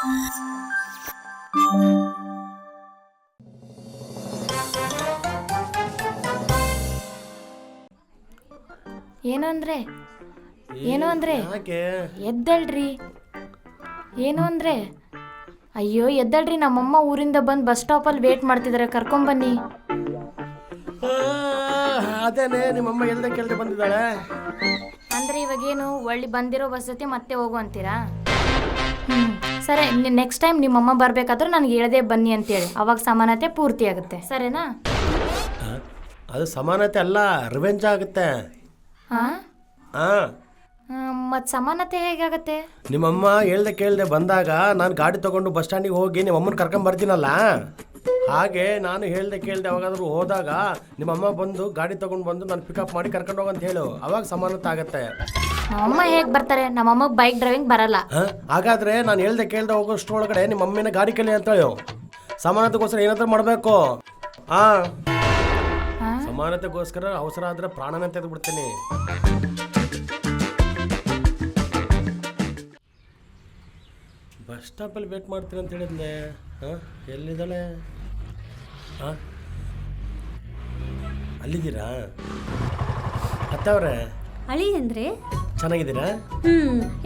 ಏನು ಅಂದ್ರೆ ಎದ್ದಳ್ರಿ. ಏನು ಅಂದ್ರೆ ಅಯ್ಯೋ ಎದ್ದಳ್ರಿ, ನಮ್ಮಮ್ಮ ಊರಿಂದ ಬಂದು ಬಸ್ ಸ್ಟಾಪಲ್ಲಿ ವೇಟ್ ಮಾಡ್ತಿದ್ದಾರೆ, ಕರ್ಕೊಂಬನ್ನಿ. ಅದೇನೆ ನಿಮ್ಮಮ್ಮ ಎಲ್ದೆ ಕೇಳ್ದೆ ಬಂದಿದ್ದಾಳೆ. ಅಂದ್ರೆ ಇವಾಗೇನು ಒಳ್ಳೆ ಬಂದಿರೋ ಬಸ್ ಜೊತೆ ಮತ್ತೆ ಹೋಗು ಅಂತೀರಾ? ಸರಿ, ನೆಕ್ಸ್ಟ್ ಟೈಮ್ ನಿಮ್ಮಮ್ಮ ಬರ್ಬೇಕಾದ್ರೂ ನನಗೆ ಹೇಳದೆ ಬನ್ನಿ ಅಂತೇಳಿ, ಅವಾಗ ಸಮಾನತೆ ಪೂರ್ತಿ ಆಗುತ್ತೆ, ಸರಿನಾ? ಅದು ಸಮಾನತೆ ಅಲ್ಲ, ರಿವೆಂಜ್ ಆಗುತ್ತೆ. ಮತ್ತು ಸಮಾನತೆ ಹೇಗಾಗತ್ತೆ? ನಿಮ್ಮಮ್ಮ ಹೇಳ್ದೆ ಕೇಳ್ದೆ ಬಂದಾಗ ನಾನು ಗಾಡಿ ತಗೊಂಡು ಬಸ್ ಸ್ಟ್ಯಾಂಡಿಗೆ ಹೋಗಿ ನಿಮ್ಮಮ್ಮನ ಕರ್ಕೊಂಡ್ ಬರ್ತೀನಲ್ಲ, ಹಾಗೆ ನಾನು ಹೇಳ್ದೆ ಕೇಳ್ದೆ ಯಾವಾಗಾದ್ರೂ ಹೋದಾಗ ನಿಮ್ಮಮ್ಮ ಬಂದು ಗಾಡಿ ತಗೊಂಡು ಬಂದು ನಾನು ಪಿಕಪ್ ಮಾಡಿ ಕರ್ಕೊಂಡು ಹೋಗಂತ ಹೇಳು, ಅವಾಗ ಸಮಾನತೆ ಆಗತ್ತೆ. ನಮ್ಮಮ್ಮ ಹೇಗೆ ಬರ್ತಾರೆ? ನಮ್ಮಮ್ಮಗೆ ಬೈಕ್ ಡ್ರೈವಿಂಗ್ ಬರಲ್ಲ. ಹಾಗಾದ್ರೆ ನಾನು ಹೇಳ್ದೆ ಕೇಳ್ದೆ ಹೋಗೋಷ್ಟ್ರೊಳಗಡೆ ನಿಮ್ಮ ಮಮ್ಮಿನ ಗಾಡಿ ಕಲಿ ಅಂತ ಹೇಳು. ಸಮಾನತೆಗೋಸ್ಕರ ಏನಾದ್ರೂ ಮಾಡಬೇಕು. ಸಮಾನತೆಗೋಸ್ಕರ ಅವಸರ ಆದ್ರೆ ಪ್ರಾಣನೇ ತೆಗೆದು ಬಿಡ್ತೀನಿ. ಬಸ್ ಸ್ಟಾಪಲ್ಲಿ ವೇಟ್ ಮಾಡ್ತೀನಿ ಅಂತ ಹೇಳಿದ್ನೆ. ಎಲ್ಲಿದ್ದಾಳೆ? ಅಲ್ಲಿದ್ದೀರಾ ಅತ್ತವ್ರೆ? ಅಳಿ ಅಂದ್ರೆ ಚೆನ್ನಾಗಿದ್ದೀರಾ?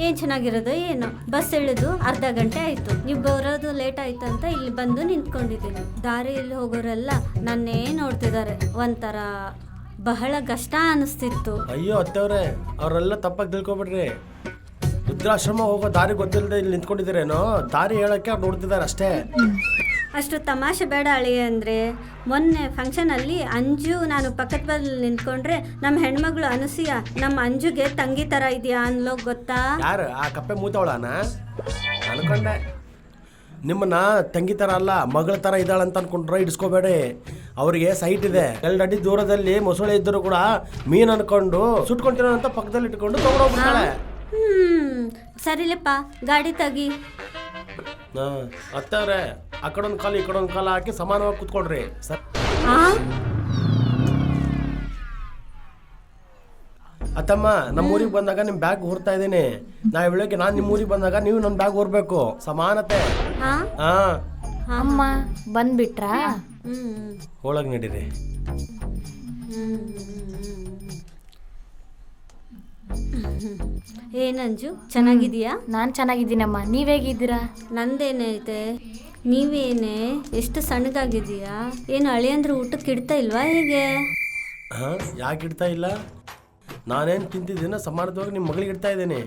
ಏನ್ ಚೆನ್ನಾಗಿರೋದು ಏನು, ಬಸ್ ಇಳಿದು ಅರ್ಧ ಗಂಟೆ ಆಯ್ತು, ನೀವು ಬರೋದು ಲೇಟ್ ಆಯ್ತು ಅಂತ ಇಲ್ಲಿ ಬಂದು ನಿಂತ್ಕೊಂಡಿದ್ದೀನಿ. ದಾರಿಯಲ್ಲಿ ಹೋಗೋರೆಲ್ಲ ನನ್ನೇ ನೋಡ್ತಿದ್ದಾರೆ, ಒಂಥರ ಬಹಳ ಕಷ್ಟ ಅನಿಸ್ತಿತ್ತು. ಅಯ್ಯೋ ಅತ್ತವ್ರೆ, ಅವರೆಲ್ಲ ತಪ್ಪಾಗಿ ತಿಳ್ಕೊಬಿಡ್ರಿ. ವೃದ್ಧಾಶ್ರಮ ಹೋಗೋ ದಾರಿ ಗೊತ್ತಿಲ್ಲದೆ ಇಲ್ಲಿ ನಿಂತ್ಕೊಂಡಿದ್ದೀರೇನೋ, ದಾರಿ ಹೇಳಕ್ಕೆ ಅವ್ರು ನೋಡ್ತಿದ್ದಾರೆ ಅಷ್ಟೇ. ಅಷ್ಟು ತಮಾಷೆ ಬೇಡ ಅಳಿ ಅಂದ್ರೆ. ಮೊನ್ನೆ ಫಂಕ್ಷನಲ್ಲಿ ಅಂಜು ನಾನು ಪಕ್ಕದ ಬಲ್ಲಿ ನಿಂತ್ಕೊಂಡ್ರೆ ನಮ್ಮ ಹೆಣ್ಮಗಳು ಅನುಸೂಯ ನಮ್ಮ ಅಂಜುಗೆ ತಂಗಿ ತರ ಇದೆಯಾ ಅನ್ಲೋ, ಗೊತ್ತಾ? ಯಾರು ಆ ಕಪ್ಪೆ ಮೂತವಳನ? ಅನ್ಕೊಂಡೆ ನಿಮ್ಮನ್ನ ತಂಗಿ ತರ ಅಲ್ಲ ಮಗಳ ತರ ಇದ್ದಾಳಂತ ಅನ್ಕೊಂಡ್ರೆ ಇಡಿಸ್ಕೋಬೇಡಿ. ಅವ್ರಿಗೆ ಸೈಟ್ ಇದೆ, 2 ಅಡಿ ದೂರದಲ್ಲಿ ಮೊಸಳೆ ಇದ್ದರೂ ಕೂಡ ಮೀನ್ ಅನ್ಕೊಂಡು ಸುಟ್ಕೊಂತಿರೋ ಅಂತ ಪಕ್ಕದಲ್ಲಿ ಇಟ್ಕೊಂಡು ತಗೊಂಡೋಗ್ಬಿಡ್ತಾಳೆ. ಸರಿಲಪ್ಪ, ಗಾಡಿ ತೆಗಿ. ಅತ್ತವ್ರೆ, ಆ ಕಡೊಂದು ಕಾಲು ಈ ಕಡೊಂದು ಕಾಲು ಹಾಕಿ ಸಮಾನವಾಗಿ ಕುತ್ಕೊಳ್ರಿ. ಅತ್ತಮ್ಮ, ನಮ್ಮ ಊರಿಗೆ ಬಂದಾಗ ನಿಮ್ ಬ್ಯಾಗ್ ಹೊರ್ತಾ ಇದ್ದೀನಿ. ನಾ ಬೆಳಗ್ಗೆ ನಾನು ನಿಮ್ಮ ಊರಿಗೆ ಬಂದಾಗ ನೀವು ನನ್ನ ಬ್ಯಾಗ್ ಹೊರ್ಬೇಕು. ಸಮಾನತೆ. ಅಮ್ಮ ಬಂದ್ಬಿಟ್ರಾ? ಒಳಗ್ ನಡೀರಿ. ಏನಂಜು, ಚೆನ್ನಾಗಿದೀಯಾ? ನಾನು ಚೆನ್ನಾಗಿದ್ದೀನಮ್ಮ, ನೀವ್ ಹೇಗಿದ್ದೀರಾ? ನಂದೇನೈತೆ, ನೀವೇನೆ ಎಷ್ಟು ಸಣ್ಣಗಾಗಿದೀಯಾ? ಏನು ಅಳಿಯಂದ್ರೆ ಊಟಕ್ಕೆ ಇಡ್ತಾ ಇಲ್ವಾ ಹೇಗೆ? ಯಾಕೆ ಇಡ್ತಾ ಇಲ್ಲ? ನಾನೇನು ತಿಂತಿದ್ದೀನ ಸಮಾನವಾಗಿ ನಿಮ್ಮ ಮಗಳಿಗೆ ಇಡ್ತಾ ಇದ್ದೀನಿ.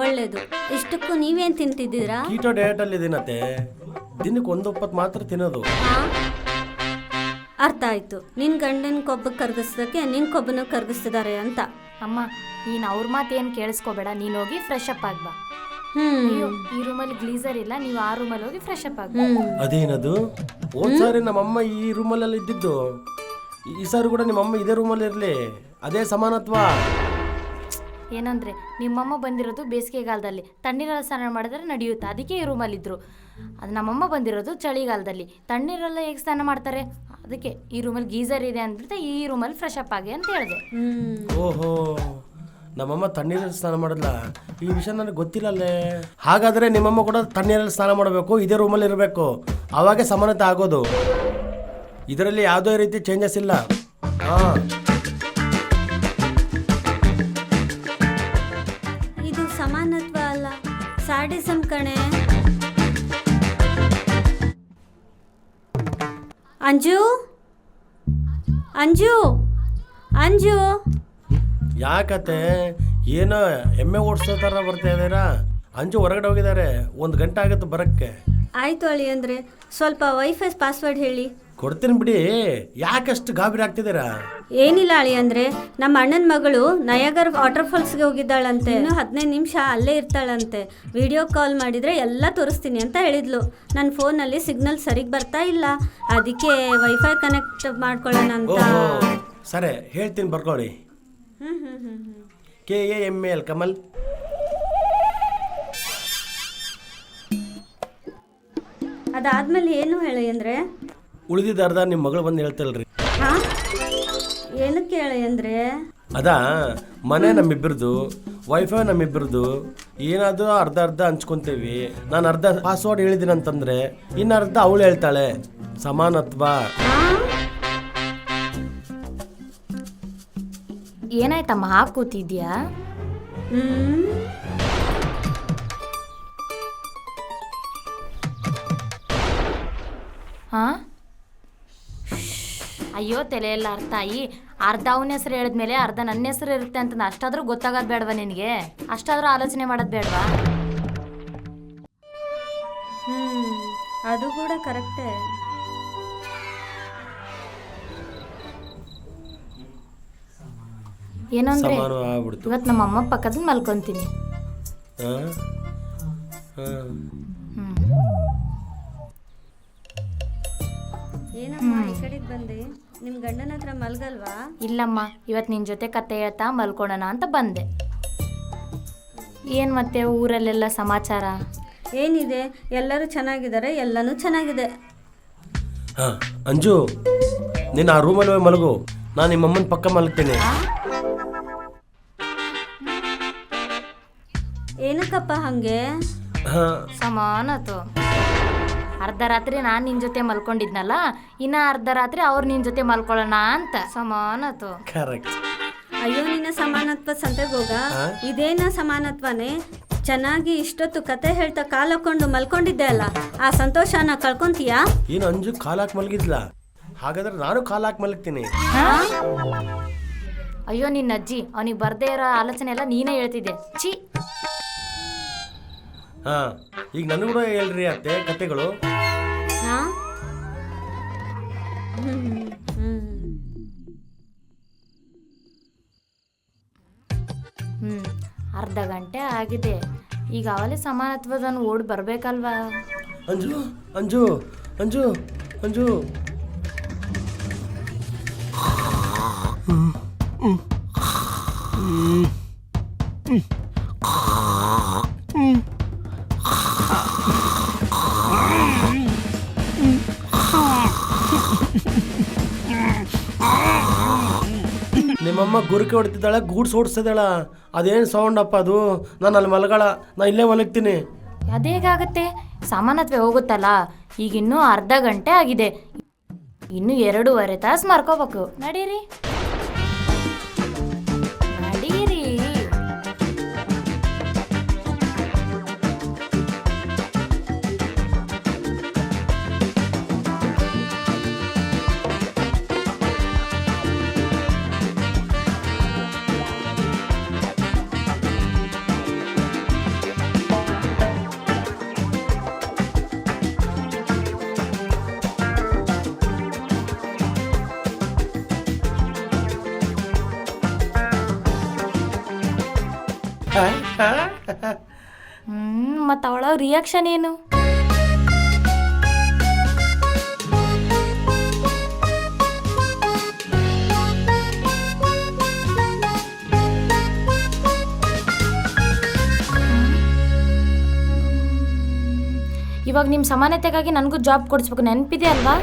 ಒಳ್ಳೇದು. ಇಷ್ಟಕ್ಕೂ ನೀವೇನು ತಿಂತಿದ್ದೀರಾ? ಕೀಟೋ ಡಯಟ್ ಅಲ್ಲಿ ಇದೀನತ್ತೆ, ದಿನಕ್ಕೆ 1 ಒಪ್ಪತ್ತು ಮಾತ್ರ ತಿನ್ನೋದು. ಅರ್ಥ ಆಯ್ತು, ನಿನ್ ಗಂಡನ ಕೊಬ್ಬ ಕರ್ಗಿಸೋದಕ್ಕೆ ನಿನ್ ಕೊಬ್ಬನ ಕರ್ಗಿಸ್ತಿದ್ದಾರೆ ಅಂತ. ಅಮ್ಮ, ನೀನು ಅವ್ರ ಮಾತೇನು ಕೇಳಿಸ್ಕೋಬೇಡ, ನೀನು ಹೋಗಿ ಫ್ರೆಶ್ ಅಪ್ ಆಗ್ಬಾ. ಈ ರೂಮಲ್ಲಿ ಗ್ಲೀಸರ್ ಇಲ್ಲ, ನೀವು ಆ ರೂಮಲ್ಲಿ ಹೋಗಿ ಫ್ರೆಶ್ ಅಪ್ ಆಗ್ಬಾ. ಅದೇನದು? ಹೋದ್ ಸಾರಿ ನಮ್ಮಮ್ಮ ಈ ರೂಮಲ್ಲೆಲ್ಲ ಇದ್ದಿದ್ದು, ಈ ಸಾರಿ ಕೂಡ ನಿಮ್ಮಮ್ಮ ಇದೇ ರೂಮಲ್ಲಿ ಇರಲಿ, ಅದೇ ಸಮಾನತ್ವ. ಏನಂದ್ರೆ ನಿಮ್ಮಮ್ಮ ಬಂದಿರೋದು ಬೇಸಿಗೆಗಾಲದಲ್ಲಿ, ತಣ್ಣೀರೆಲ್ಲ ಸ್ನಾನ ಮಾಡಿದ್ರೆ ನಡೆಯುತ್ತೆ, ಅದಕ್ಕೆ ಈ ರೂಮಲ್ಲಿದ್ದರು. ಅದು ನಮ್ಮಮ್ಮ ಬಂದಿರೋದು ಚಳಿಗಾಲದಲ್ಲಿ, ತಣ್ಣೀರೆಲ್ಲ ಹೇಗೆ ಸ್ನಾನ ಮಾಡ್ತಾರೆ, ಅದಕ್ಕೆ ಈ ರೂಮಲ್ಲಿ ಗೀಸರ್ ಇದೆ ಅಂದ್ಬಿಟ್ಟು ಈ ರೂಮಲ್ಲಿ ಫ್ರೆಶ್ ಅಪ್ ಆಗಿ ಅಂತ ಹೇಳಿದೆ. ಓಹೋ, ನಮ್ಮಮ್ಮ ತಣ್ಣೀರಲ್ಲಿ ಸ್ನಾನ ಮಾಡಲ್ಲ, ಈ ವಿಷಯ ನನಗೆ ಗೊತ್ತಿಲ್ಲಲ್ಲೇ. ಹಾಗಾದ್ರೆ ನಿಮ್ಮಮ್ಮ ಕೂಡ ತಣ್ಣೀರಲ್ಲಿ ಸ್ನಾನ ಮಾಡಬೇಕು, ಇದೇ ರೂಮಲ್ಲಿ ಇರಬೇಕು, ಆವಾಗೆ ಸಮಾನತೆ ಆಗೋದು. ಇದರಲ್ಲಿ ಯಾವುದೇ ರೀತಿ ಚೇಂಜಸ್ ಇಲ್ಲ. ಇದು ಸಮಾನತ್ವ ಅಲ್ಲ, ಸಾಡಿಸಂ ಕಣೆ. ಅಂಜು, ಅಂಜು, ಅಂಜು, ಯಾಕತ್ತೆ ಏನೋ ಎಮ್ಮೆ ಓಡಿಸೋ ಥರ ಬರ್ತಾ ಇದ್ದೀರಾ? ಅಂಜು ಹೊರಗಡೆ ಹೋಗಿದ್ದಾರೆ, 1 ಗಂಟೆ ಆಗುತ್ತೆ ಬರೋಕ್ಕೆ. ಆಯ್ತು ಅಳಿ ಅಂದರೆ, ಸ್ವಲ್ಪ ವೈಫೈ ಪಾಸ್ವರ್ಡ್ ಹೇಳಿ. ಕೊಡ್ತೀನಿ ಬಿಡಿ, ಯಾಕಷ್ಟು ಗಾಬರಿ ಆಗ್ತಿದ್ದೀರಾ? ಏನಿಲ್ಲ ಅಳಿ ಅಂದರೆ, ನಮ್ಮ ಅಣ್ಣನ ಮಗಳು ನಯಾಗರ ವಾಟರ್ ಫಾಲ್ಸ್ಗೆ ಹೋಗಿದ್ದಾಳಂತೆ, ಇನ್ನು 15 ನಿಮಿಷ ಅಲ್ಲೇ ಇರ್ತಾಳಂತೆ. ವಿಡಿಯೋ ಕಾಲ್ ಮಾಡಿದರೆ ಎಲ್ಲ ತೋರಿಸ್ತೀನಿ ಅಂತ ಹೇಳಿದ್ಲು. ನನ್ನ ಫೋನಲ್ಲಿ ಸಿಗ್ನಲ್ ಸರಿಗೆ ಬರ್ತಾ ಇಲ್ಲ, ಅದಕ್ಕೆ ವೈಫೈ ಕನೆಕ್ಟ್ ಮಾಡ್ಕೊಳ್ಳೋಣ ಅಂತ. ಸರಿ ಹೇಳ್ತೀನಿ, ಬರ್ಕೊಳ್ಳಿ. KAML ಕಮಲ್. ಅದಾದ್ಮೇಲೆ ಏನು ಹೇಳಿ ಅಂದರೆ, ಉಳಿದಿದ್ದ ಅರ್ಧ ನಿಮ್ಮ ಮಗಳು ಬಂದು ಹೇಳ್ತಲ್ರಿ. ಏನಕ್ಕೆ ಹೇಳಿ ಅಂದರೆ, ಅದಾ ಮನೆ ನಮ್ಮಿಬ್ಬರದು, ವೈಫೈ ನಮ್ಮಿಬ್ಬರದು, ಏನಾದರೂ ಅರ್ಧ ಅರ್ಧ ಹಂಚ್ಕೊಂತೀವಿ. ನಾನು ಅರ್ಧ ಪಾಸ್ವರ್ಡ್ ಹೇಳಿದ್ದೀನಿ ಅಂತಂದ್ರೆ ಇನ್ನು ಅರ್ಧ ಅವಳು ಹೇಳ್ತಾಳೆ. ಸಮಾನತ್ವ. ಏನಾಯ್ತಮ್ಮ ಹಾಗೆ ಕೂತಿದ್ಯಾ? ಹಾ, ಅಯ್ಯೋ ತಲೆ ಎಲ್ಲ ತಾಯಿ, ಅರ್ಧ ಅವನ ಹೆಸರು ಹೇಳಿದ್ಮೇಲೆ ಅರ್ಧ ನನ್ನ ಹೆಸರು ಇರುತ್ತೆ ಅಂತ ಅಷ್ಟಾದ್ರೂ ಗೊತ್ತಾಗೋದು ಬೇಡವಾ ನಿನಗೆ? ಅಷ್ಟಾದ್ರೂ ಆಲೋಚನೆ ಮಾಡೋದು ಬೇಡವಾ? ಅದು ಕೂಡ ಕರೆಕ್ಟೇ. ಏನಂದ್ರೆ ಸಮಾನ ಆಗ್ಬಿಡ್ತು. ಇವತ್ತು ನಮ್ಮ ಅಮ್ಮ ಪಕ್ಕದಲ್ಲಿ ಮಲ್ಕೊಂತೀನಿ. ಏನಮ್ಮ ಈ ಕಡೆಗೆ ಬಂದೆ? ನಿಮ್ಮ ಗಂಡನ ಹತ್ರ ಮಲ್ಗಲ್ವಾ? ಇಲ್ಲಮ್ಮ, ಇವತ್ತು ನಿನ್ನ ಜೊತೆ ಕತೆ ಹೇಳ್ತಾ ಮಲ್ಕೊಳ್ಳೋಣ ಅಂತ ಬಂದೆ. ಏನು ಮತ್ತೆ ಊರಲ್ಲೆಲ್ಲ ಸಮಾಚಾರ? ಏನಿದೆ, ಎಲ್ಲರೂ ಚೆನ್ನಾಗಿದ್ದಾರೆ, ಎಲ್ಲನೂ ಚೆನ್ನಾಗಿದೆ. ಹಾಂ ಅಂಜು, ನೀನು ಆ ರೂಮಲ್ಲಿ ಹೋಗಿ ಮಲಗು, ನಾನು ನಿಮ್ಮ ಅಮ್ಮನ ಪಕ್ಕ ಮಲಗ್ತೀನಿ. ಏನಕ್ಕಪ್ಪ ಹಂಗೆ? ಹಾಂ ಸಮಾನತು. ಅರ್ಧ ರಾತ್ರಿ ನಾನು ನಿನ್ನ ಜೊತೆ ಮಲ್ಕೊಂಡಿದ್ನಲ್ಲ, ಇನ್ನು ಅರ್ಧ ರಾತ್ರಿ ಅವ್ರು ನಿನ್ನ ಜೊತೆ ಮಲ್ಕೊಳ್ಳೋಣ ಅಂತ. ಸಮಾನತು. ಕರೆಕ್ಟ್. ಅಯ್ಯೋ ನಿನ್ನ ಸಮಾನತ್ವ ಸಂತೆಗೆ ಹೋಗ. ಇದೇನ ಸಮಾನತ್ವನೇ? ಚೆನ್ನಾಗಿ ಇಷ್ಟೊತ್ತು ಕತೆ ಹೇಳ್ತಾ ಕಾಲು ಹಾಕೊಂಡು ಮಲ್ಕೊಂಡಿದ್ದೆ ಅಲ್ಲ, ಆ ಸಂತೋಷನ ಕಳ್ಕೊಂತೀಯಾ? ಏನು ಅಂಜು ಕಾಲು ಹಾಕಿ ಮಲಗಿದ್ಲ? ಹಾಗಾದ್ರೆ ನಾನು ಕಾಲು ಹಾಕಿ ಮಲಗ್ತೀನಿ. ಅಯ್ಯೋ ನಿನ್ನ ಅಜ್ಜಿ, ಅವನಿಗೆ ಬರ್ದೇ ಇರೋ ಆಲೋಚನೆ ಎಲ್ಲ ನೀನೇ ಹೇಳ್ತಿದ್ದೆ. ಛೀ. ಹಾಂ, ಈಗ ನನಗೂ ಕೂಡ ಹೇಳ್ರಿ ಅತ್ತೆ ಕತೆಗಳು. ಅರ್ಧ ಗಂಟೆ ಆಗಿದೆ, ಈಗ ಅವಲೇ ಸಮಾನತ್ವದನ್ನು ಓಡಿ ಬರಬೇಕಲ್ವಾ? ಅಂಜು ಅಂಜು ಅಂಜು ಅಂಜು ನಿಮ್ಮಮ್ಮ ಗುರುಕೆ ಹೊಡಿತಿದ್ದಾಳೆ, ಗೂಡ್ಸ್ ಓಡಿಸ್ತಿದ್ದಾಳ. ಅದೇನು ಸೌಂಡ್ ಅಪ್ಪ ಅದು? ನಾನು ಅಲ್ಲಿ ಮಲಗಳ, ನಾನು ಇಲ್ಲೇ ಮಲಗ್ತೀನಿ. ಅದೇಗಾಗತ್ತೆ? ಸಮಾನತ್ವ ಹೋಗುತ್ತಲ್ಲ. ಈಗ ಇನ್ನೂ ಅರ್ಧ ಗಂಟೆ ಆಗಿದೆ, ಇನ್ನು 2.5 ತಾಸು ಮರ್ಕೋಬೇಕು. ನಡೀರಿ ನಡೀರಿ. ಮತ್ತು ಅವಳ ರಿಯಾಕ್ಷನ್ ಏನು? ಇವಾಗ ನಿಮ್ಮ ಸಮಾನತೆಗಾಗಿ ನನಗೂ ಜಾಬ್ ಕೊಡಿಸ್ಬೇಕು, ನೆನಪಿದೆ ಅಲ್ವಾ?